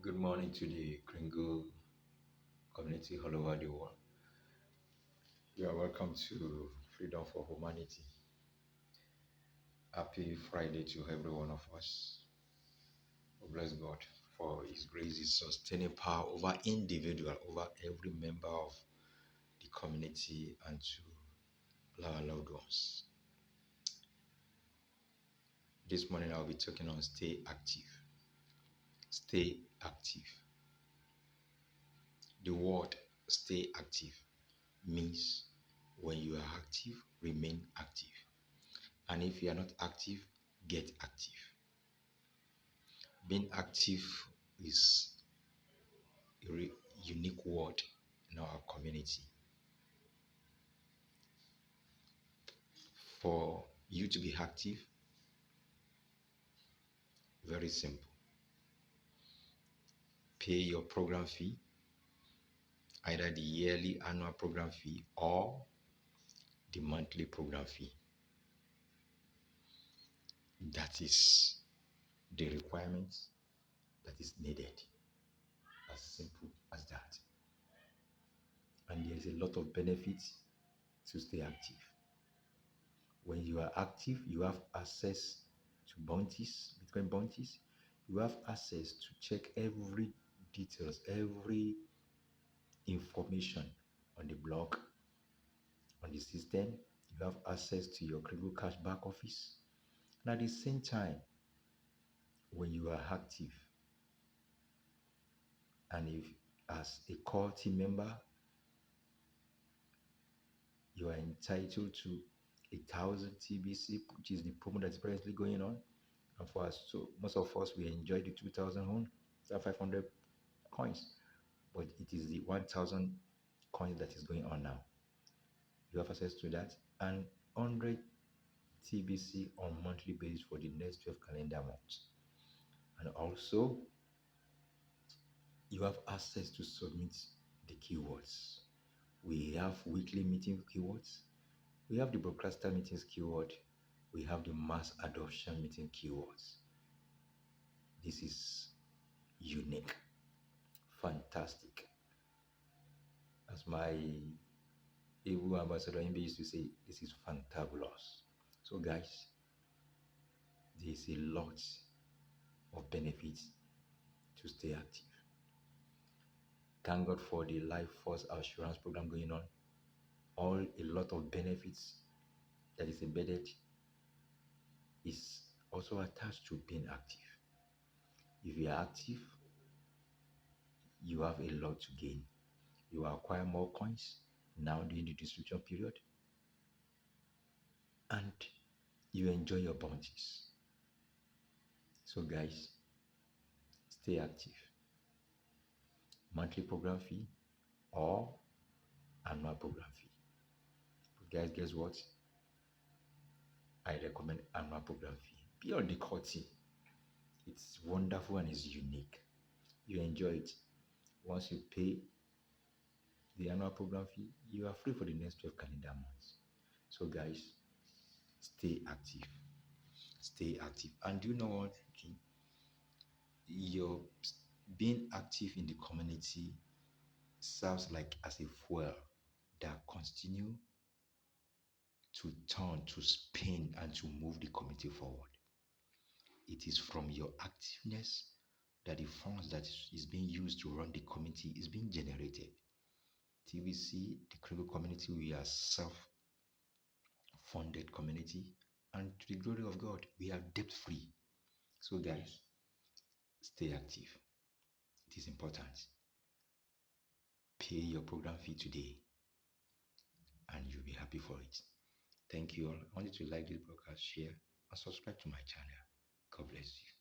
Good morning to the Kringle community all over the world. You are welcome to Freedom for Humanity. Happy Friday to every one of us. We bless God for His grace, His sustaining power over individual, over every member of the community, and to our loved ones. This morning I'll be talking on stay active. Stay active. The word stay active means when you are active, remain active. And if you are not active, get active. Being active is a unique word in our community. For you to be active, very simple. Pay your program fee, either the yearly annual program fee or the monthly program fee. That is the requirement that is needed. As simple as that. And there's a lot of benefits to stay active. When you are active, you have access to bounties, Bitcoin bounties. You have access to check every details, every information on the blog, on the system. You have access to your Kringle Cash back office. And at the same time, when you are active, and if as a core team member, you are entitled to 1,000 TBC, which is the promo that's presently going on. And for us, so most of us, we enjoy the 2,000 own, 500 coins, but it is the 1,000 coins that is going on now. You have access to that, and 100 TBC on monthly basis for the next 12 calendar months. And also, you have access to submit the keywords. We have weekly meeting keywords. We have the broadcaster meetings keyword. We have the mass adoption meeting keywords. This is unique, fantastic. As my able ambassador MB used to say, this is fantabulous. So guys, there's a lot of benefits to stay active. Thank God for the life force assurance program going on. A lot of benefits that is embedded is also attached to being active. If you are active, you have a lot to gain. You acquire more coins now during the distribution period, and you enjoy your bounties. So guys, stay active. Monthly program fee or annual program fee. But guys, guess what? I recommend annual program fee. Be on the core team. It's wonderful and it's unique. You enjoy it. Once you pay the annual program fee, you are free for the next 12 calendar months. So guys, stay active. Stay active. And do you know what? Your being active in the community serves like as a fuel that continue to turn, to spin, and to move the community forward. It is from your activeness that the funds that is being used to run the community is being generated. TVC, the Kringle community, we are self-funded community, and to the glory of God, we are debt-free. So guys, stay active. It is important. Pay your program fee today, and you'll be happy for it. Thank you all. I want you to like this broadcast, share, and subscribe to my channel. God bless you.